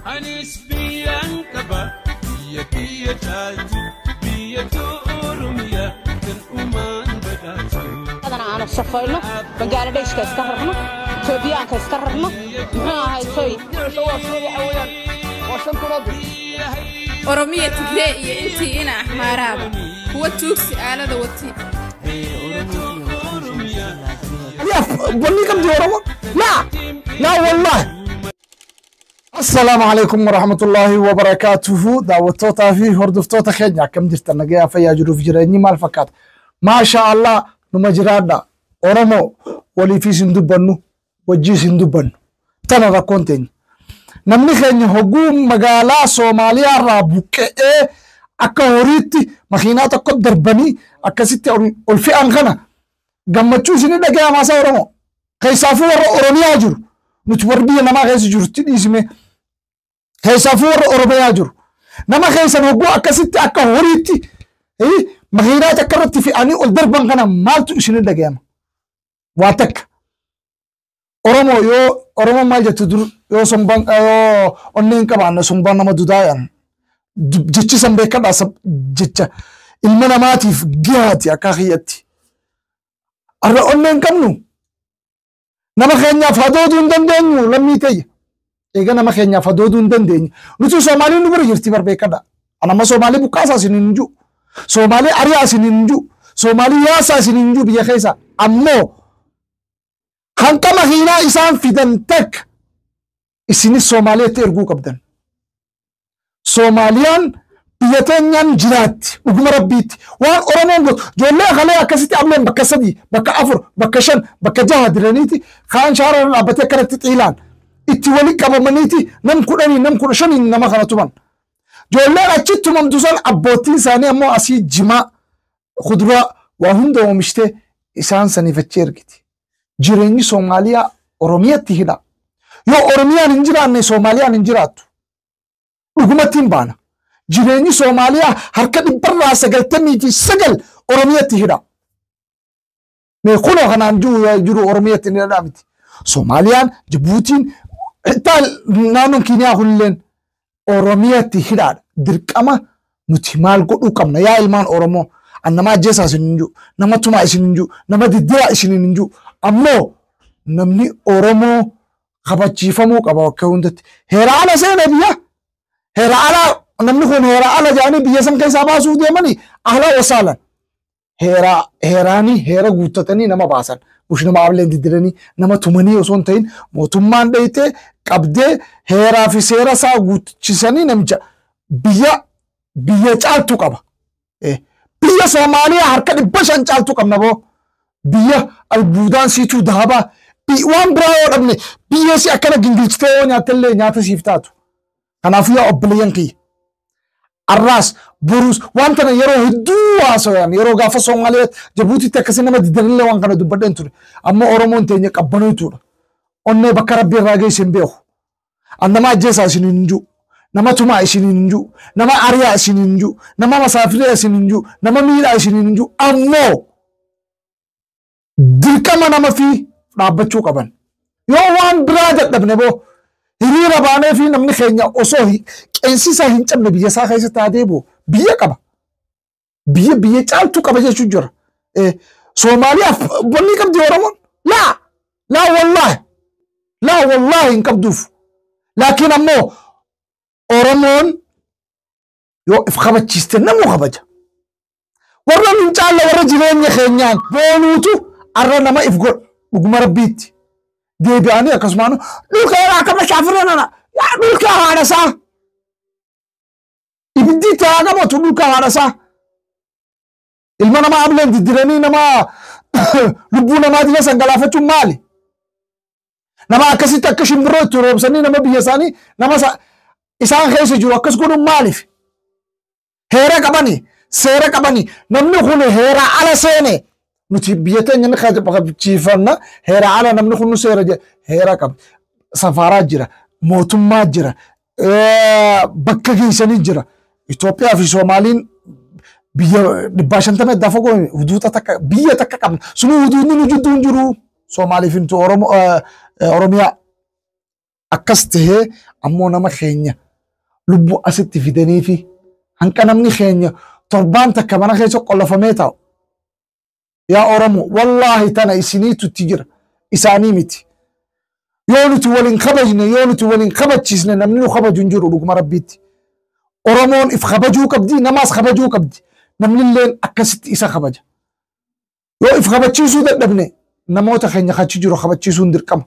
Anis biyan kaba biya taatu biya Oromiya kan uman badatu. أنا صفينا بنجلاديش كاستهربنا توبيا كاستهربنا ما هاي توي أورومية تجري أنتي هنا أحمراب هو توكسي أنا دوتي لا بني كم دي أورومو لا والله. السلام عليكم ورحمة الله وبركاته. دعوتوتا في هردفتوتا خينيا كم جرت النجاة فيا جروف جريني مال فكات ما شاء الله نمجرادا أورومو ولي في سندوبنو وجي سندوبن تنا راكونتين نمني خينيا هجوم مجالا سوماليا رابوك أكهوريتي مخينات قدر بني أكسيتي ألفي أنغنا جمعتشو سنين دقيقة ما سأورومو كيسافو أوروميا جرو نتوربي نما غيس جرو تدي اسمه كيسافو أوروميا جرو نما غيس نوجو أكسيتي أكهوريتي مخينات أكرتي في أني أقدر بنغنا مالتو سنين دقيقة واتك أورومو ما جتدر يو سنبان يو أنين كمان سنبان نما دودايان جتشي سنبيكا داسب جتشا المنا ماتيف جهاتي أكاخياتي أرى أنين كمنو نما خينيا فادودون دندنيو لميتي إيجا نما خينيا فادودون دندنيو نتو سومالي نبرا جرتي بربيكا دا أنا ما سومالي بكاسا سننجو سومالي أريا سننجو سومالي ياسا سننجو بيا خيسا أمو هنكا مخينا إسان فيدنتك إسيني سومالي تيرغو كبدن سوماليان بيتنيان جرات وقم ربيتي وان أورمون قلت جولي خليها كسيتي عملين بكا سدي بكا أفر بكا شن بكا جهد رانيتي خان شعر العبتي كانت تتعيلان إتي ولي كبا منيتي نمكو شني نما خانتوبان جولي أجتو ممدوسان عبوتين ثاني أمو أسي جماع خضراء وهندو ومشتي إسان ساني فتشيركتي جيريني سوماليا أوروميا تهدا يو أوروميا ننجران سوماليا ننجراتو وقمتين بانا جيريني سوماليا هركد برا سجل تميتي سجل أوروميا تهدا ميخونو خنان جرو أوروميا تهدا ميتي سوماليان جيبوتين حتى نانون كينيا هلين أوروميا تهدا دركما نتمال قدو كمنا يا إلمان أورومو أنما جيسا سننجو نما توما سننجو نما ديديا سننجو أمو نمني أورومو خباتشيفمو قبا كوندت هيرا على سينا بيا هيرا على نمني خون هيرا على جاني بيا سن كيسا باسو ديماني أهلا وسهلا هيراني هيرا غوتتني نما باسن مش نما عبلين ديدرني نما تومني وصون تين موتومان ديته قبدي هيرا في سيرا سا غوتشيساني نمجا بيا چالتو قبا بيا سوماليا هركد بشان چالتو قبنا بو بيا البودان سيتو دهبا وان براو ابني بيا سي اكنا جنجلتو نياتلي نياتا سيفتاتو انا فيا ابليانكي الراس بروس وانتنا يرو هدوا سويان يرو غافا سوماليا جبوتي تكسنا ما ددن وان كانوا دبدن تو اما اورومون تيني قبنو تو اوني بكرب راغي سيمبيو انما جيسا سيننجو نما توما سيننجو نما اريا سيننجو نما مسافري سيننجو نما ميرا سيننجو امو dirkama nama fi dhaabbachuu qaban yoo waan biraa dadhabne boo hiriira baanee fi namni keenya osoo qeensisaa hin cabne biyya isaa keessa taatee boo biyya qaba biyya caaltuu qaba jechuu jira Soomaaliyaaf wanni qabdi Oromoon laa wallaahi hin qabduuf laakiin ammoo Oromoon yoo if qabachiiste namuu kabaja warra min caalla warra jireenya keenyaan boonuutu arra nama ifgol uguma rabbiitti deebi'anii akkasumaan dhulka irraa akkama shaafirana yaa dhulka haadhasaa ibiddi taa qabatu dhulka haadhasaa ilma namaa ableen diddiranii nama lubbuu namaatiif sangalaafachuun maali nama akkasitti akka shimbirroo itti roobsanii nama biyya isaanii nama isaan keessa jiru akkas godhuun maaliif heera qabanii seera qabanii namni kun heera ala seene nuti biyya teenya ni qabachiifanna heera ala namni kun seera heera qab safaraa jira mootummaa jira bakka geessanii jira Itoophiyaa fi Soomaaliin biyya 500 dafa goone huduuta takka biyya takka qabna sunu huduudni nu jidduun jiru Soomaalii fi Oromiyaa أكسته أمونا ما خينيا لبو أست في دنيفي هنكنا مني خينيا تربان تكمنا خيسو قل فميتاو يا أورمو والله تنا إسنيتو تجر إسانيمتي يونتي ولين خبجنا يونتي ولين خبجنا نمنو خبج نجرو لكم ربيتي أورمون إف خبجو كبدي نماس خبجو كبدي نمن لين أكست إسا خبجة يو إف خبجيسو دبني نموت خينيا خاتشجرو خبجيسو ندركم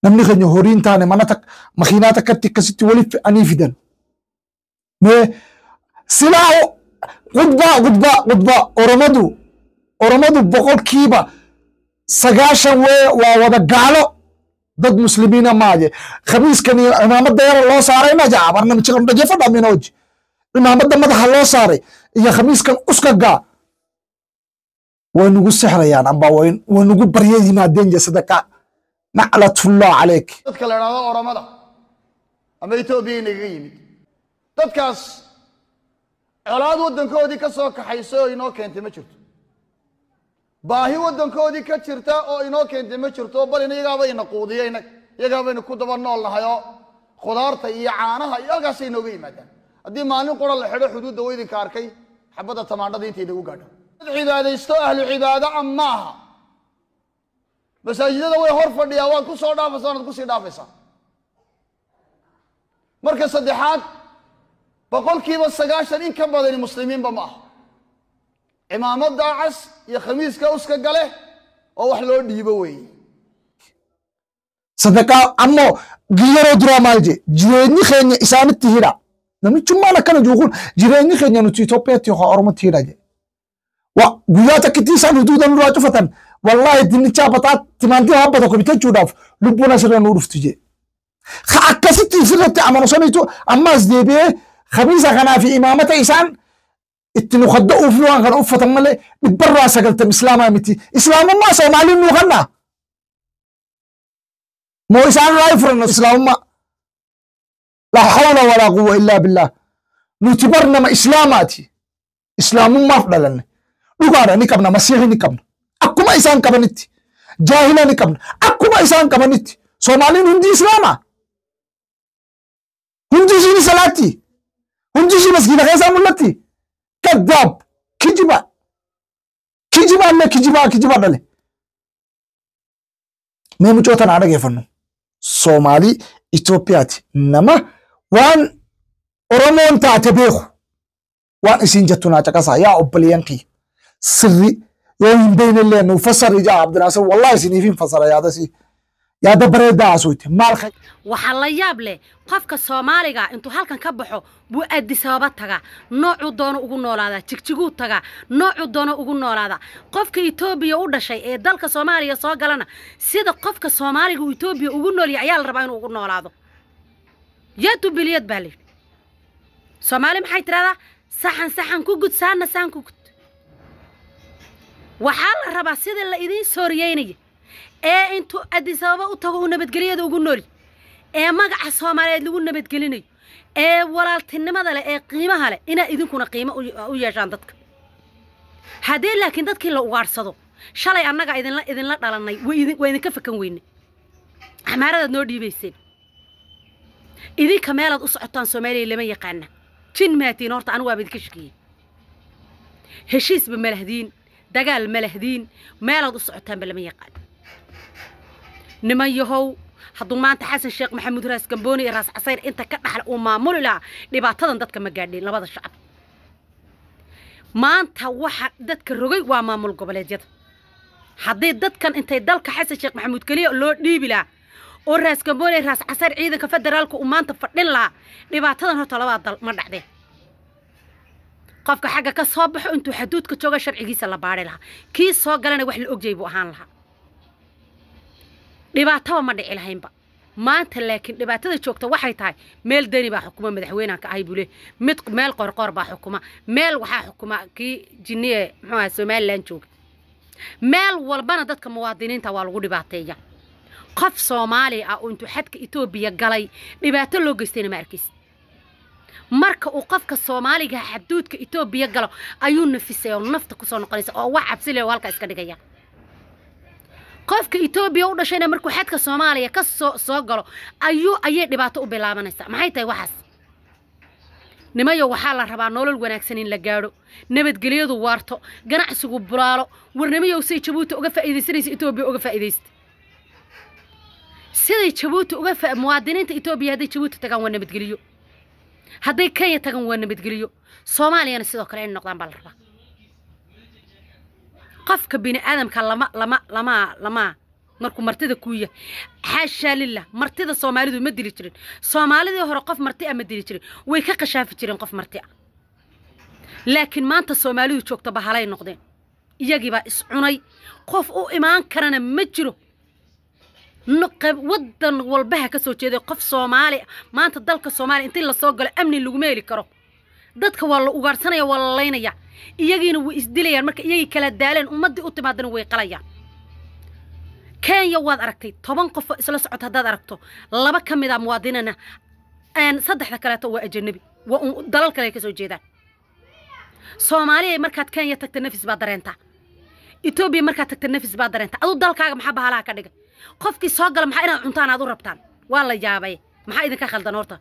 نمني خينيا هورين تاني مناتك مخيناتك كتكست ولي في أنيفدن ما سلاو قدبا أورمدو بقول كيبا سجاشا وودا قالو ضد مسلمين ماجي خميس كان إمام الديار الله صاري ما جاء برنا متشكل دجفة دامين وجه إمام الدمدح الله صاري يا خميس كان أسكا ونقول سحر يعني أم باوين ونقول بريدي ما دينجا صدقاء نعلة الله عليك تذكر هذا أورمدا أما يتوبين يجيمد تذكر colaad waddankoodii ka soo kaxayso oo inoo keentay ma jirto baahi waddankoodii ka jirta oo inoo keentay ma jirto bal inagaaba ina quudiyo iyagaaba ina ku daba nool nahayo khudaarta iyo caanaha iyo halkaas ay nooga yimaadaan haddii maalin qura la xidho xuduudda weydinka arkay xabadda tamaandhada intay nagu gaadho cibaadaysto ahlu cibaado amaaha masaajidada way hor fadhiyaa waad ku soo dhaafaysaa waad ku sii dhaafaysaa marka saddexaad boqolkiiba 90 in ka badan muslimiinba ma aha imaamada cas iyo khamiiska uska gale oo wax loo dhiibo weey صدقا أمو غيرو درامالجي جيريني خيني إسانة تهيرا نمي چمانا كانوا يقول جيريني خيني نتيتوبيا تيوخا أرمى تهيرا جي وغياتا كتيسان حدودا نراتو فتن والله ديني چابطات تمانتي هابطا كبتا چوداف لبونا سرنا نورف تجي خاكسي تيسرت عمانو سميتو أما ازديبه خميسة غنا في إمامة إسان اتنو خدقوا فلوان غن أفتا مالي ببرا سقلتم إسلاما متي إسلاما ما سومالي نوغنا مو إسان رايفرنا إسلاما لا حول ولا قوة إلا بالله نتبرنا ما إسلاماتي إسلام ما أفضلنا لغانا نكبنا مسيحي نكبنا أكو ما إسان كبنتي جاهلا نكبنا أكو ما إسان كبنتي سومالي هندي إسلاما هندي جيني صلاتي هندي جيني مسكينة غيسا ملتي كذاب كجبا دالي ميمو جوتان عدا كيفنو سومالي إثيوبياتي نما وان أورمون تعتبيخو وان إسين جتونا تكاسا يا أبليانكي سري يوم بين اللي نفسر إجا عبد الناصر والله سنيفين فسر يا دسي يا دبر داسويت مالك waxaa la yaab leh qofka Soomaaliga intuu halkan ka baxo buu Addis Ababa taga noocu doono ugu noolaada jigjigu taga noocu doono ugu noolaada qofka Itoobiya u dhashay ee dalka Soomaaliya soo galana sida qofka Soomaaliga uu Itoobiya ugu nool yahay ayaa la rabaa inuu ugu noolaado yadu biliyad bali Soomaali maxay tiraahdaa saxan ku gud saan ku gud waxaa la rabaa sida la idin sooriyeynay ee intuu Addis Ababa u tago nabadgeliyada ugu nool ee magaca Soomaaliyeed lagu nabadgelinayo ee walaaltinimada leh ee qiimaha leh ina idinkuna qiimo u yeeshaan dadka hadii laakiin dadkii la ugaarsado shalay annaga idinla dhalanay way idinka fakan weynay amaarada noo dhiibayseen idinka meelaad u socotaan Soomaaliya lama yaqaan jin maatiin horta anu waa idinka shaqeeyay heshiis ba malahdiin dagaal malahdiin meelaad u socotaan ba lama yaqaan niman yahow hadduu maanta xasan sheekh maxamuud raas gambooni raas casayr inta ka dhaxal uu maamuli lahaa dhibaatadan dadka ma gaadhin labada shacab maanta waxa dadka rogay waa maamul goboleedyada haddii dadkan intay dalka xasan sheekh maxamuud kaliya loo dhiibi lahaa oo raas gambooni raas casayr ciidanka federaalka uu maanta fadhin lahaa dhibaatadan horta labada dal ma dhacdeen qofka xagga ka soo baxo intuu xuduudka jooga sharcigiisa la baari lahaa kii soo galana wax la ogjay buu ahaan lahaa dhibaatada ma dhici lahaynba maanta laakiin dhibaatada joogta waxay tahay meel dani baa xukuma madaxweynaha ay buu mid meel qorqor baa xukuma meel waxa xukuma kii jinniye muxuu Soomaaliland joog meel walbana dadka muwaadiniinta waa lagu dhibaateeyaa qof Soomaali ah oo intuu xadka Itoobiya galay dhibaato loo geystay ma arkis marka uu qofka Soomaaliga xuduudka Itoobiya galo ayuu nafisay oo nafta ku soo noqonaysa oo wax cabsi leh halka iska dhigaya qofka Ethiopia u dhashayna markuu xadka Soomaaliya ka soo galo ayay dhibaato u bilaabanaysaa maxay tahay waxaas nimayo waxaa la rabaa nolol wanaagsan in la gaaro nabadgelyadu waarto ganacsigu bulaalo warnimiyo si Djibouti uga faa'iideysanaysa Ethiopia uga faa'iideysta sidii Djibouti uga muwaadiniinta Ethiopia haday Djibouti tagaan waa nabadgelyo haday Kenya tagaan waa nabadgelyo Soomaaliyana sidoo kale in noqdaan bal rabaa qofka bini aadamka lama markuu martida ku yahay xaasha lillah martida Soomaalidu ma dili jirin Soomaalidii hore qof marti ama dili jirin way ka qashaafi jireen qof marti ah laakiin maanta Soomaalidu joogto bahalay noqdeen iyagiiba is cunay qof u imaan karana ma jiro نقب ودن والبها كسو جيدي قف Soomaali maanta dalka Soomaali intii la soo galo amni lagu meeli karo dadka waa la ugaarsanaya waa la leynaya iyagiina way isdilayaan marka iyagii kala daaleen ummadii u timaadana way qalayaan Kenya waad aragtay 10 qof isla socod hadaad aragto laba kamid ah muwaadinana saddexda kale waa ajnabi waa dalal kale ka soo jeedaan Soomaaliya markaad Kenya tagto nafis baa dareenta Ethiopia markaad tagto nafis baa dareenta adu dalkaaga maxaa bahalaha ka dhigay qofkii soo gal maxaa inaad cuntaan aad u rabtaan waa la yaabay maxaa idinka khaldan horta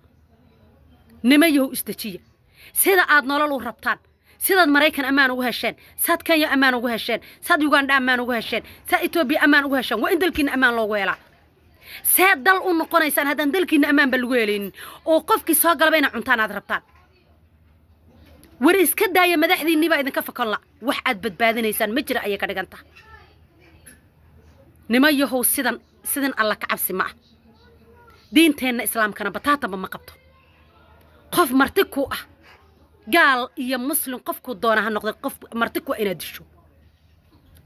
nimayo istajiya sida aad nolol u rabtaan sidaad Mareykan amaan ugu hesheen saad Kenya amaan ugu hesheen saad Uganda amaan ugu hesheen saad Ethiopia amaan ugu hesheen waa in dalkiina amaan loogu helaa saad dal u noqonaysaan haddaan dalkiina amaan ba lagu helin oo qofkii soo galba inaad cuntaan aad rabtaan war iska daaya madaxdiinni baa idinka fakan la wax aad badbaadinaysaan ma jira ayay ka dhiganta nimayahow sidan alla ka cabsi ma diinteena islaamkana bataataba ma qabto qof marti ku ah gaal iyo muslim qofku doona ha noqdo qof marti ku inaad disho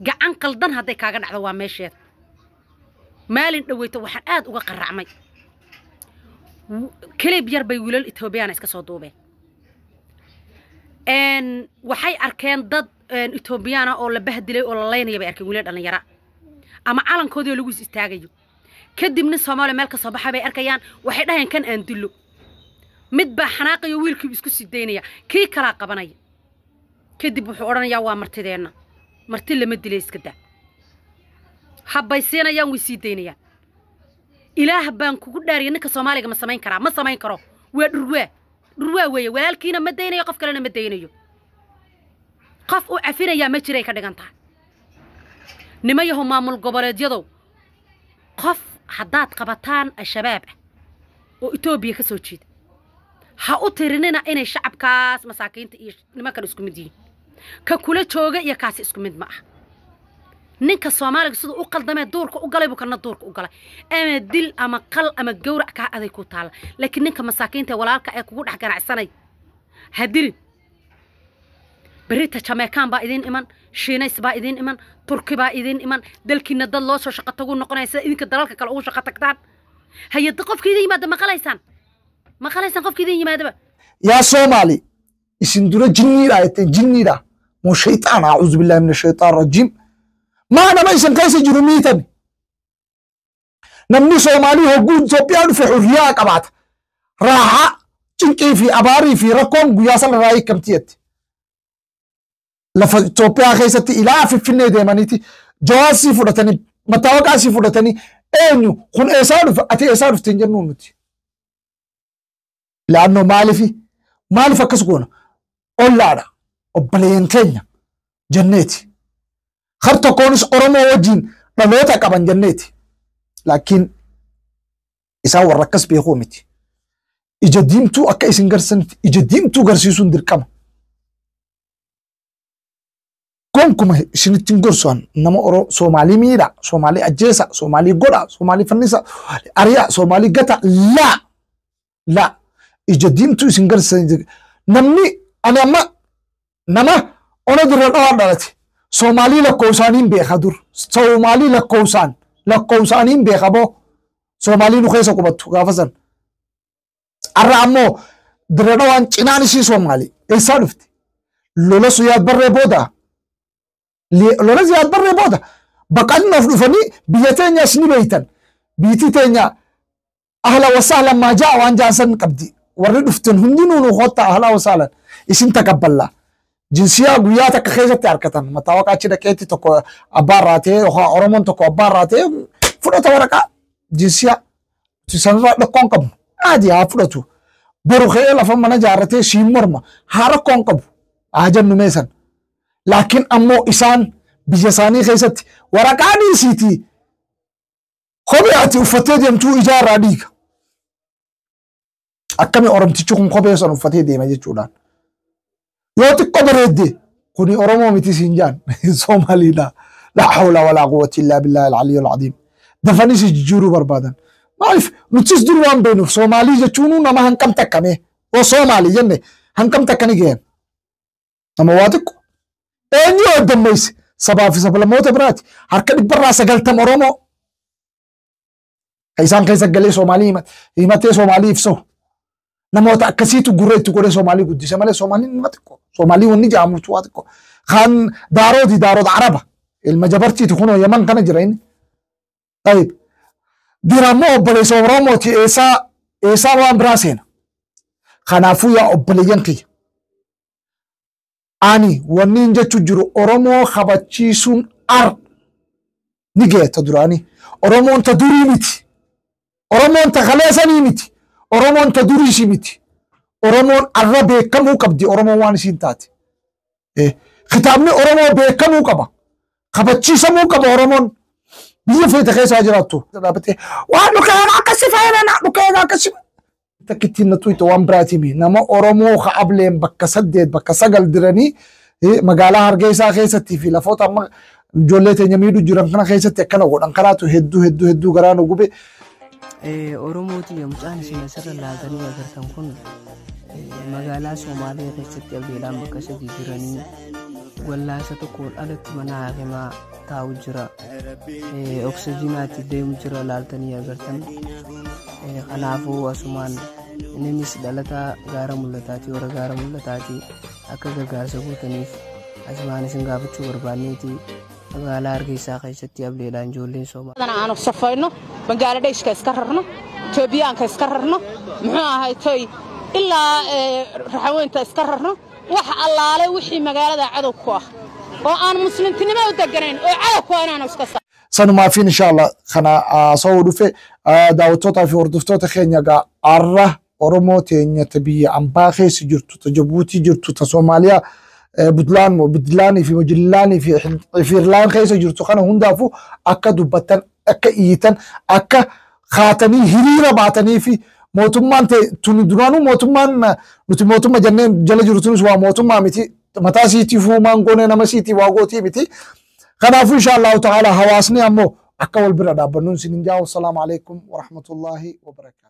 gacan qaldan haday kaaga dhacdo waa meesheed maalin dhaweyto waxaan aad uga qaracmay كليب يربي ويلال إثيوبيان إسكسو دوبين إن وحي أركان ضد إثيوبيان أو لبهدلي أو لين يبي أركان ويلال أنا يرى أما علن كودي لوجس استعجيو كدي من الصومال مالك صباح بي أركيان وحيد هين كان أندلو مدبح حناقي ويلك بيسكس الدنيا كي كلا قبناي كدي بحورنا يا وامرتدينا مرتل مدليس كده حبيسينا يا ويسيدينيا إله بان كوكو داري إنك الصومالي ما سمين كرا ما سمين كرا ودروا ويا ولكن ما دينا يقف كلنا ما دينا يو قف وعفينا يا مجري كده جنتا نما يهم معمول قبل جدو قف حدات قبطان الشباب وإثيوبيا كسوتشيد هأطيرنا إن الشعب كاس مساكين تيش نما كانوا اسكمدين ككل شوجة يا كاس اسكمد معه ninka Soomaaliga sidoo u qaldamay doorka u galay buu kana doorka u galay ama dil ama qal ama gowrac ka aday ku taal laakiin ninka masaakiinta walaalka ay kugu dhax ganacsanay hadil barita Jamaican ba idin iman Shiinays ba idin iman Turki ba idin iman dalkiina dad loo soo shaqo tagu noqonaysa idinka dalalka kale ugu shaqo tagtaan hay'ad qofkii yimaada ma qalaysan qofkii yimaada يا صومالي اسندوره جنيدا مو شيطان اعوذ بالله من الشيطان الرجيم ما أنا ما يسمى كيس جرميتني نمني صومالي هو جود زوبيان في حرية كبات راحة تنكي في أباري في رقم قياسا رأي كمتيت لف زوبيا كيستي إلى في فيني ديمانيتي جواسي فرتني متوقع فرتني إنه خن إسارف أتي إسارف تنجنون متي لأنه مالي فكسكونا أولارا أبلين كينيا جنتي خرطة كونس أرمو وجين رموتا كمان جنتي لكن إساو الركز بيخومتي إجديمتو أكا إسن غرسن إجديمتو غرسيسون دركم كونكم شنتين غرسوان نما أرو سومالي ميرا سومالي أجيسا سومالي غورا سومالي فنسا أريا سومالي غتا لا إجديمتو إسن غرسن نمني أنا نما أنا دران دالتي Somali la kousanin beekhadur Somali la kousanin beekhabo Somali nu khaysa kubatu gafasan aramo dirawan cinani si Somali esaduft lola suyad barre boda baqal nafdufani biyatenya sni baytan bititenya ahla wa sahlan ma jaa wan jansan qabdi warri duftan hundinu nu khota ahla wa sahlan isin takabbala جنسية قوية كخيزة تاركتن متوقع كذا كيتي تكو أباراتي أو أورمون تكو أباراتي فرطة ورقة جنسية تسنى لكون كم عادي أفرطو بروخي لفما نجارتي شيمرما هارا كون كم عجن نميسن لكن أمو إسان بجساني خيزة ورقة دي سيتي خبيعتي وفتي ديمتو إجارة ديك أكمي أورمتي تشوكم خبيعة وفتي ديما جيتشودان يوتي قبريدي كوني أورمو متي سنجان سومالي لا حول ولا قوة إلا بالله العلي العظيم دفنيش جيجورو بربادان ما أعرف نتشيس دروان بينو سومالي جتشونو نما هنكم تكامي وصومالي جنة هنكم تكاني جين نما واتكو أنيو الدميس سبا في سبلا موت براتي هركب برا سجلتم أورمو كيسان كيسان قال لي سومالي يمتى سومالي يفسو نموت أكسيتو قريتو قري سومالي قدي سمالي سومالي نمتكو سومالي ونجا عموتواتكو خان دارود عربة المجبرتي تكونوا يمن كان جرين طيب ديرامو أبلي سومروموتي إيسا وان براسين خنافو يا أبلي ينكي أني ونينجا تجرو أورمو خباتشيسون نيجي تدراني أورمو أنت دوري ميتي أورمو أنت خلاساني ميتي أورمو أنت دوري شيميتي أورمو الربي كم كبدي أورمو وان سينتاتي خطابني أورمو بكم كبا خبتشي سمو كبا أورمو بيجي في تخيس أجراتو رابطه وانو كأنا كسفين أنا كأنا كسف تكتين نتوي توام براتي مي نما أورمو خابلين بكسدد بكسجل دراني مقالة هرجيسا خيستي في لفوت أما جولته يميدو جرام كنا خيستي كنا قدام كراتو هدو غرانو قبي Oromooti yommuu sirra laatanii agartan kun magaalaa Somaaliyaa keessatti abdiidhaan bakka sadii jiranii wallaasa tokkoon alatti mana hakimaa taa'u jira. Oksijiinaatti deemu jira laaltanii agartan. Kanaafuu asumaan innis dhalataa gaara mul'ataati warra gaara mul'ataati akka gargaarsa gootaniif asumaan isin gaafachuu barbaanneeti. magaalaa Hargeysaa keessatti abdiidhaan ijoolleen Soomaaliyaa. Aanu safayno Bangladesh ka iska rarno Ethiopian ka iska rarno muxuu ahay toy ilaa raxaweynta iska rarno wax allaale wixii magaalada cadow ku ah oo aan muslimtinimo u deganayn oo cadow ku inaanu iska sanu ma fi insha Allah khana soo dhufe daawatota fi hordoftota Kenya arra Oromo teenya tabiya ambaaxee si jirtu ta Djibouti jirtu ta Soomaaliya بدلاني في مجلاني في إيرلان خيسة جرتو خنا هندافو أكا دبتن أكا إيتن أكا خاتني هريرة باتني في موتمان تندرانو موتمان موتمان جنن جل جرتونس وموتمان متي متى سيتي فو مانغوني نما سيتي واغوتي متي خنا إن شاء الله تعالى حواسني أمو أكا والبرادة بنون سننجاو السلام عليكم ورحمة الله وبركاته.